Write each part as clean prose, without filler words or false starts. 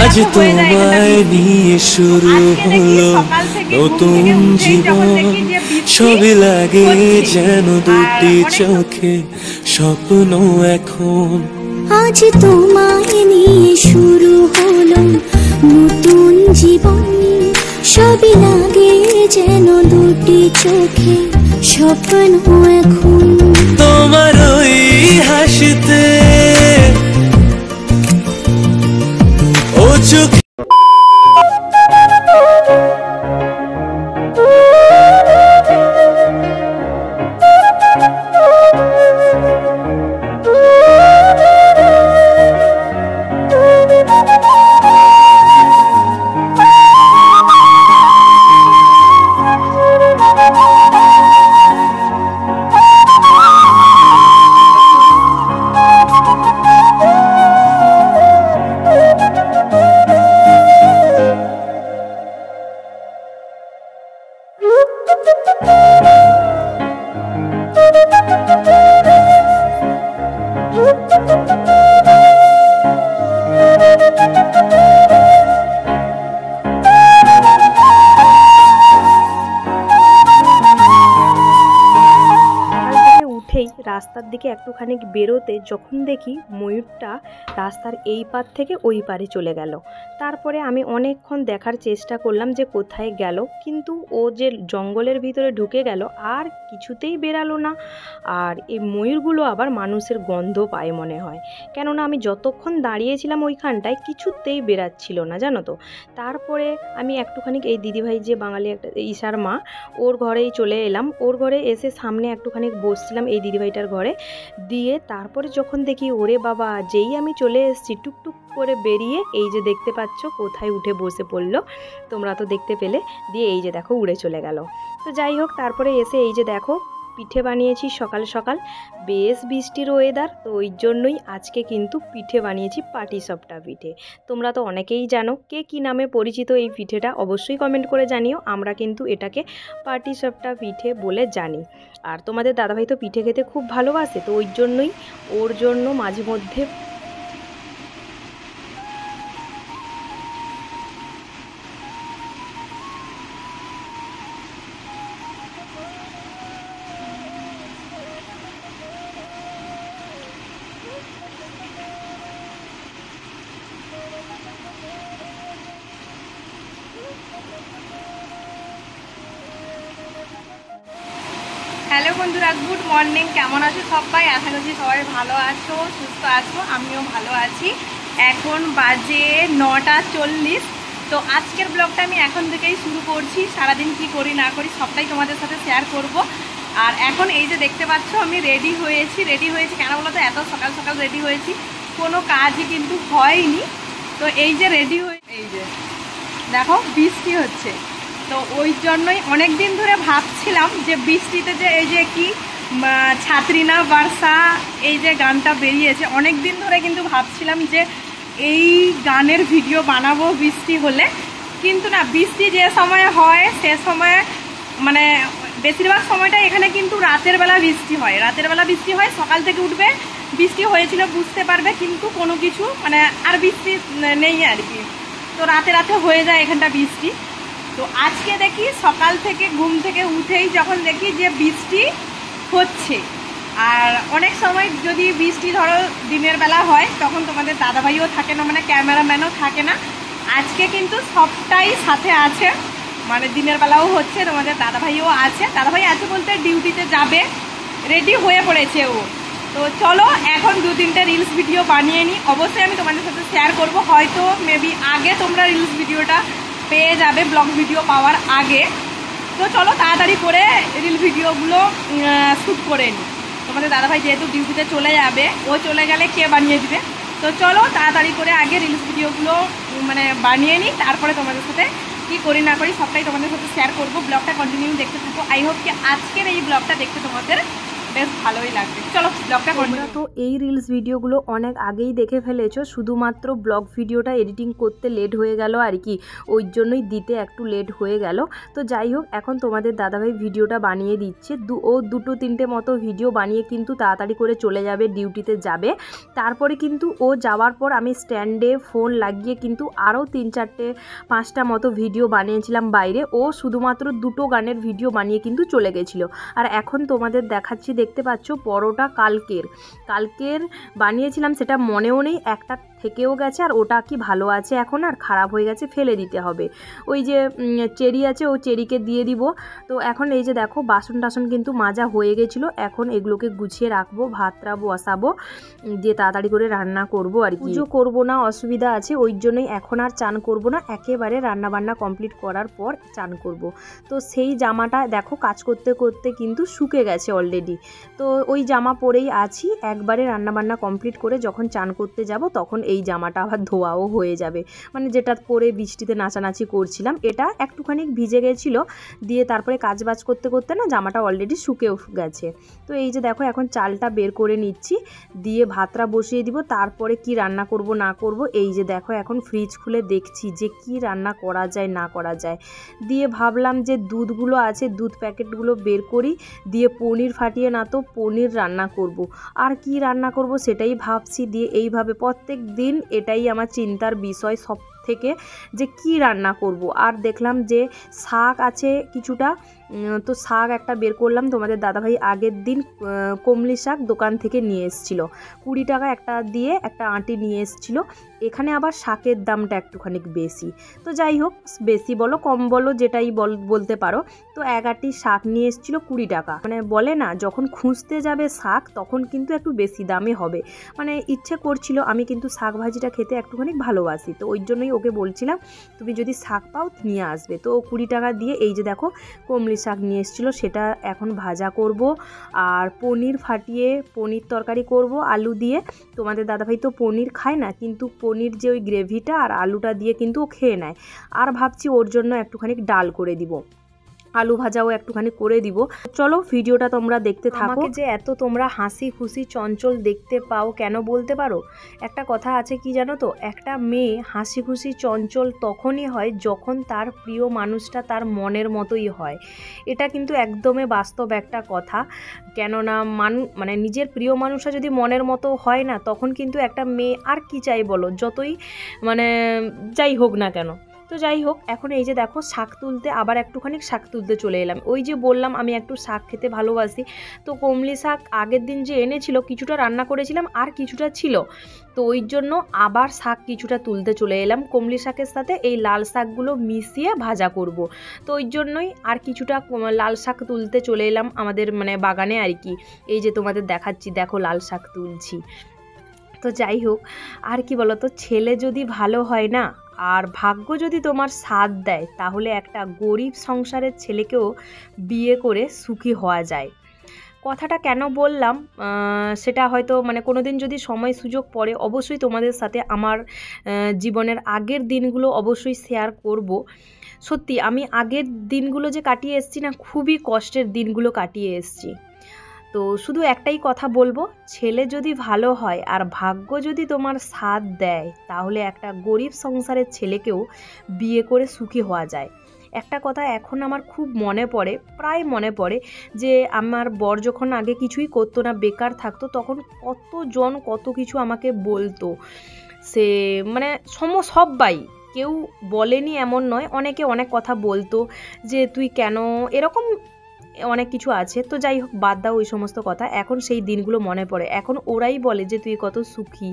আজ তোমায় নিয়ে শুরু হলো নতুন জীবন, সবই লাগে যেন দুটি চোখে স্বপ্ন এখন। আজ তোমায় নিয়ে শুরু হলো নতুন জীবন, সবই লাগে যেন দুটি চোখে স্বপ্ন এখন। তোমার ওই হাসিতে ও চোখে রাস্তার দিকে একটুখানি বেরোতে যখন দেখি ময়ূরটা রাস্তার এই পার থেকে ওই পারে চলে গেল। তারপরে আমি অনেকক্ষণ দেখার চেষ্টা করলাম যে কোথায় গেল, কিন্তু ও যে জঙ্গলের ভিতরে ঢুকে গেল আর কিছুতেই বেরালো না। আর এই ময়ূরগুলো আবার মানুষের গন্ধ পায় মনে হয়, কেননা আমি যতক্ষণ দাঁড়িয়েছিলাম ওইখানটায় কিছুতেই বেরাচ্ছিল না, জানো তো। তারপরে আমি একটুখানি এই দিদিভাই যে বাঙালি একটা ঈশার মা, ওর ঘরেই চলে এলাম। ওর ঘরে এসে সামনে একটুখানি বসছিলাম এই দিদিভাইটার ঘরে। দিয়ে তারপরে যখন দেখি ওরে বাবা, যেই আমি চলে এসেছি টুকটুক করে বেরিয়ে এই যে দেখতে পাচ্ছ কোথায় উঠে বসে পড়লো, তোমরা তো দেখতে পেলে। দিয়ে এই যে দেখো উড়ে চলে গেল। তো যাই হোক, তারপরে এসে এই যে দেখো পিঠে বানিয়েছি সকাল সকাল। বেশ বৃষ্টির ওয়েদার, তো ওই জন্যই আজকে কিন্তু পিঠে বানিয়েছি পাটিসাপটা পিঠে। তোমরা তো অনেকেই জানো, কে কী নামে পরিচিত এই পিঠেটা অবশ্যই কমেন্ট করে জানিও। আমরা কিন্তু এটাকে পাটিসাপটা পিঠে বলে জানি। আর তোমাদের দাদাভাই তো পিঠে খেতে খুব ভালোবাসে, তো ওই জন্যই ওর জন্য মাঝে মধ্যে হ্যালো বন্ধুরা, গুড মর্নিং। কেমন আছো সবাই? আশা করছি সবাই ভালো আছো, সুস্থ আছো। আমিও ভালো আছি। এখন বাজে 9:40। তো আজকের ব্লগটা আমি এখন থেকেই শুরু করছি। সারাদিন কি করি না করি সবটাই তোমাদের সাথে শেয়ার করব। আর এখন এই যে দেখতে পাচ্ছ আমি রেডি হয়েছি কেন বলো তো? এত সকাল সকাল রেডি হয়েছি, কোনো কাজই কিন্তু হয়নি। তো এই যে রেডি হয়ে, এই যে দেখো বৃষ্টি হচ্ছে, তো ওই জন্যই অনেক দিন ধরে ভাবছিলাম যে বৃষ্টিতে যে এই যে কি ছাত্রী না বর্ষা, এই যে গানটা বেরিয়েছে, অনেক দিন ধরে কিন্তু ভাবছিলাম যে এই গানের ভিডিও বানাবো বৃষ্টি হলে। কিন্তু না, বৃষ্টি যে সময় হয় সে সময় মানে বেশিরভাগ সময়টা এখানে কিন্তু রাতের বেলা বৃষ্টি হয়। সকাল থেকে উঠবে বৃষ্টি হয়েছিল বুঝতে পারবে, কিন্তু কোনো কিছু মানে আর বৃষ্টি নেই আর কি। তো রাতে রাতে হয়ে যায় এখানটা বৃষ্টি। তো আজকে দেখি সকাল থেকে ঘুম থেকে উঠেই যখন দেখি যে বৃষ্টি হচ্ছে। আর অনেক সময় যদি বৃষ্টি ধরো দিনের বেলা হয় তখন তোমাদের দাদাভাইও থাকে না, মানে ক্যামেরাম্যানও থাকে না। আজকে কিন্তু সবটাই সাথে আছে, মানে দিনের বেলাও হচ্ছে, তোমাদের দাদাভাইও আছে। দাদাভাই আছে বলতে ডিউটিতে যাবে, রেডি হয়ে পড়েছে ও। তো চলো এখন 2-3টে রিলস ভিডিও বানিয়ে নিই। অবশ্যই আমি তোমাদের সাথে শেয়ার করব, হয়তো মেবি আগে তোমরা রিলস ভিডিওটা পেয়ে যাবে ব্লগ ভিডিও পাওয়ার আগে। তো চলো তাড়াতাড়ি করে রিল ভিডিওগুলো শ্যুট করে নিই। তোমাদের দাদাভাই যেহেতু ডিউটিতে চলে যাবে, ও চলে গেলে কে বানিয়ে দিবে। তো চলো তাড়াতাড়ি করে আগে রিলস ভিডিওগুলো মানে বানিয়ে নিই, তারপরে তোমাদের সাথে কি করি না করি সবটাই তোমাদের সাথে শেয়ার করব। ব্লগটা কন্টিনিউ দেখতে থাকো। আই হোপ কি আজকের এই ব্লগটা দেখতে তোমাদের বেশ ভালোই লাগবে। চলো ব্লগটা তোমরা কন্টিনিউ। তো এই রিলস ভিডিওগুলো অনেক আগেই দেখে ফেলেছো, শুধুমাত্র ব্লগ ভিডিওটা এডিটিং করতে লেট হয়ে গেল আর কি, ওই জন্যই দিতে একটু লেট হয়ে গেল। তো যাই হোক, এখন তোমাদের দাদাভাই ভিডিওটা বানিয়ে দিচ্ছে। ও 2-3টে মতো ভিডিও বানিয়ে কিন্তু তাড়াতাড়ি করে চলে যাবে, ডিউটিতে যাবে। তারপরে কিন্তু ও যাওয়ার পর আমি স্ট্যান্ডে ফোন লাগিয়ে কিন্তু আরও 3-4-5টা মতো ভিডিও বানিয়েছিলাম বাইরে। ও শুধুমাত্র 2টো গানের ভিডিও বানিয়ে কিন্তু চলে গেছিলো। আর এখন তোমাদের দেখাচ্ছি, দেখতে পাচ্ছ পরোটা কালকের বানিয়েছিলাম, সেটা মনেও নেই, একটা থেকেও গেছে। আর ওটা কি ভালো আছে এখন, আর খারাপ হয়ে গেছে, ফেলে দিতে হবে। ওই যে চেরি আছে, ও চেরিকে দিয়ে দিব। তো এখন এই যে দেখো বাসন টাসন কিন্তু মাজা হয়ে গেছিলো, এখন এগুলোকে গুছিয়ে রাখবো, ভাতটা বসাবো, দিয়ে তাড়াতাড়ি করে রান্না করব আর কি। পুজো করবো না, অসুবিধা আছে, ওই জন্যই এখন আর চান করব না, একেবারে রান্নাবান্না কমপ্লিট করার পর চান করব। তো সেই জামাটা দেখো কাজ করতে করতে কিন্তু শুকে গেছে অলরেডি। তো ওই জামা পরেই আছি, একবারে রান্নাবান্না কমপ্লিট করে যখন চান করতে যাব তখন এই জামাটা আবার ধোয়াও হয়ে যাবে। মানে যেটা পরে বৃষ্টিতে নাচানাচি করছিলাম, এটা একটুখানি ভিজে গেছিলো, দিয়ে তারপরে কাজবাজ করতে করতে না জামাটা অলরেডি শুকেও গেছে। তো এই যে দেখো এখন চালটা বের করে নিচ্ছি, দিয়ে ভাতটা বসিয়ে দিব। তারপরে কি রান্না করব না করব, এই যে দেখো এখন ফ্রিজ খুলে দেখছি যে কি রান্না করা যায় না করা যায়। দিয়ে ভাবলাম যে দুধগুলো আছে, দুধ প্যাকেটগুলো বের করি, দিয়ে পনির ফাটিয়ে না তো পনির রান্না করব। আর কি রান্না করব সেটাই ভাবছি। দিয়ে এইভাবে প্রত্যেক দিন এটাই আমার চিন্তার বিষয় সব থেকে, যে কি রান্না করব। আর দেখলাম যে শাক আছে কিছুটা, তো শাক একটা বের করলাম। তোমাদের দাদাভাই আগের দিন কমলি শাক দোকান থেকে নিয়ে এসেছিলো, 20 টাকা একটা দিয়ে একটা আঁটি নিয়ে এসেছিলো। এখানে আবার শাকের দামটা একটুখানি বেশি। তো যাই হোক, বেশি বলো কম বলো যেটাই বলতে পারো, তো 1 আঁটি শাক নিয়ে এসেছিলো 20 টাকা। মানে বলে না, যখন খুঁজতে যাবে শাক তখন কিন্তু একটু বেশি দামে হবে। মানে ইচ্ছে করছিল, আমি কিন্তু শাক ভাজিটা খেতে একটুখানি ভালোবাসি, তো ওই জন্যই ওকে বলছিলাম তুমি যদি শাক পাও নিয়ে আসবে। তো 20 টাকা দিয়ে এই যে দেখো কমলি শাক নিয়ে এসেছিলো, সেটা এখন ভাজা করব। আর পনির ফাটিয়ে পনির তরকারি করব আলু দিয়ে। তোমাদের দাদাভাই তো পনির খায় না, কিন্তু পনির যে ওই গ্রেভিটা আর আলুটা দিয়ে কিন্তু ও খেয়ে নেয়। আর ভাবছি ওর জন্য একটুখানি ডাল করে দিব, আলু ভাজাও একটুখানি করে দিব। চলো ভিডিওটা তোমরা দেখতে থাকো। আমাকে যে এত তোমরা হাসি খুশি চঞ্চল দেখতে পাও কেন বলতে পারো? একটা কথা আছে কি জানো তো, একটা মেয়ে হাসি খুশি চঞ্চল তখনই হয় যখন তার প্রিয় মানুষটা তার মনের মতোই হয়। এটা কিন্তু একদমই বাস্তব একটা কথা। কেননা মানে নিজের প্রিয় মানুষটা যদি মনের মতো হয় না, তখন কিন্তু একটা মেয়ে আর কি চাই বলো, যতই মানে যাই হোক না কেন। তো যাই হোক, এখন এই যে দেখো শাক তুলতে, আবার একটুখানি শাক তুলতে চলে এলাম। ওই যে বললাম আমি একটু শাক খেতে ভালোবাসি, তো কমলি শাক আগের দিন যে এনেছিল কিছুটা রান্না করেছিলাম আর কিছুটা ছিল, তো ওই জন্য আবার শাক কিছুটা তুলতে চলে এলাম। কমলি শাকের সাথে এই লাল শাকগুলো মিশিয়ে ভাজা করব, তো ওই জন্যই আর কিছুটা লাল শাক তুলতে চলে এলাম আমাদের মানে বাগানে আর কি। এই যে তোমাদের দেখাচ্ছি, দেখো লাল শাক তুলছি। তো যাই হোক, আর কি বলো তো, ছেলে যদি ভালো হয় না আর ভাগ্য যদি তোমার সাথ দেয়, তাহলে একটা গরিব সংসারের ছেলেকেও বিয়ে করে সুখী হওয়া যায়। কথাটা কেন বললাম সেটা হয়তো মানে কোনো দিন যদি সময় সুযোগ পড়ে অবশ্যই তোমাদের সাথে আমার জীবনের আগের দিনগুলো অবশ্যই শেয়ার করব। সত্যি আমি আগের দিনগুলো যে কাটিয়ে এসেছি না, খুবই কষ্টের দিনগুলো কাটিয়ে এসেছি। তো শুধু একটাই কথা বলবো, ছেলে যদি ভালো হয় আর ভাগ্য যদি তোমার সাথ দেয়, তাহলে একটা গরিব সংসারের ছেলেকেও বিয়ে করে সুখী হওয়া যায়। একটা কথা এখন আমার খুব মনে পড়ে, প্রায় মনে পড়ে, যে আমার বর যখন আগে কিছুই করতো না, বেকার থাকতো, তখন কতজন কত কিছু আমাকে বলতো। সে মানে সবাই, কেউ বলেনি এমন নয়, অনেকে অনেক কথা বলতো যে তুই কেন এরকম, অনেক কিছু আছে। তো যাই হোক, বাদ দাও ওই সমস্ত কথা, এখন সেই দিনগুলো মনে পড়ে। এখন ওরাই বলে যে তুই কত সুখী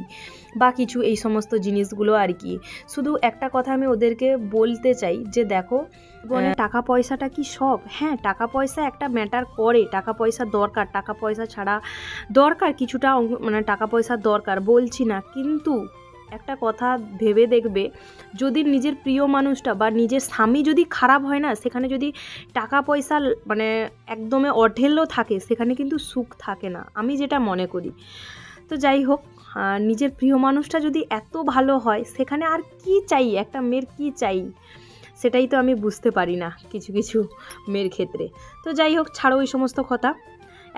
বা কিছু, এই সমস্ত জিনিসগুলো আর কি। শুধু একটা কথা আমি ওদেরকে বলতে চাই যে দেখো, টাকা পয়সাটা কি সব? হ্যাঁ, টাকা পয়সা একটা ম্যাটার করে, টাকা পয়সা দরকার, টাকা পয়সা ছাড়া দরকার কিছুটা, মানে টাকা পয়সা দরকার বলছি না, কিন্তু একটা কথা ভেবে দেখবে, যদি নিজের প্রিয় মানুষটা বা নিজের স্বামী যদি খারাপ হয় না, সেখানে যদি টাকা পয়সা মানে একদমই অঢেলও থাকে, সেখানে কিন্তু সুখ থাকে না, আমি যেটা মনে করি। তো যাই হোক, নিজের প্রিয় মানুষটা যদি এত ভালো হয়, সেখানে আর কি চাই, একটা মেয়ের কি চাই, সেটাই তো আমি বুঝতে পারি না কিছু কিছু মেয়ের ক্ষেত্রে। তো যাই হোক, ছাড়ো ওই সমস্ত কথা।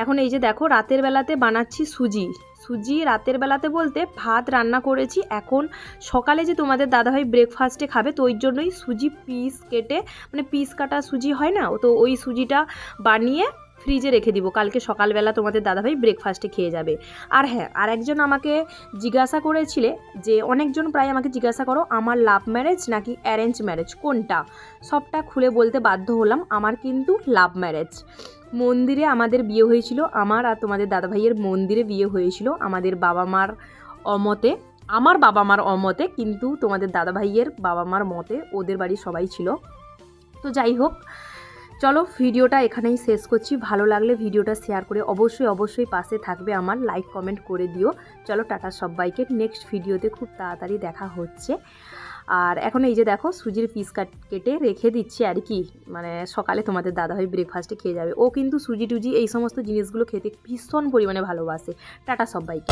এখন এই যে দেখো রাতের বেলাতে বানাচ্ছি সুজি রাতের বেলাতে বলতে ভাত রান্না করেছি। এখন সকালে যে তোমাদের দাদাভাই ব্রেকফাস্টে খাবে তো ওই জন্যই সুজি পিস কেটে, মানে পিস কাটা সুজি হয় না, তো ওই সুজিটা বানিয়ে ফ্রিজে রেখে দিব, কালকে সকালবেলা তোমাদের দাদাভাই ব্রেকফাস্টে খেয়ে যাবে। আর হ্যাঁ, আর একজন আমাকে জিজ্ঞাসা করেছিলে, যে অনেকজন প্রায় আমাকে জিজ্ঞাসা করো আমার লাভ ম্যারেজ নাকি অ্যারেঞ্জ ম্যারেজ কোনটা, সবটা খুলে বলতে বাধ্য হলাম, আমার কিন্তু লাভ ম্যারেজ। মন্দিরে আমাদের বিয়ে হয়েছিল, আমার আর তোমাদের দাদাভাইয়ের মন্দিরে বিয়ে হয়েছিল, আমাদের বাবা মার অমতে, আমার বাবা মার অমতে, কিন্তু তোমাদের দাদাভাইয়ের বাবা মার মতে ওদের বাড়ির সবাই ছিল। তো যাই হোক, চলো ভিডিওটা এখানেই শেষ করছি। ভালো লাগলে ভিডিওটা শেয়ার করে অবশ্যই পাশে থাকবে আমার, লাইক কমেন্ট করে দিও। চলো টাটা সবাইকে, নেক্সট ভিডিওতে খুব তাড়াতাড়ি দেখা হচ্ছে। আর এখন এই যে দেখো সুজির পিস কেটে রেখে দিচ্ছি আর কি, মানে সকালে তোমাদের দাদাভাই ব্রেকফাস্টে খেয়ে যাবে। ও কিন্তু সুজি টুজি এই সমস্ত জিনিসগুলো খেতে ভীষণ পরিমাণে ভালোবাসে। টাটা সবাইকে।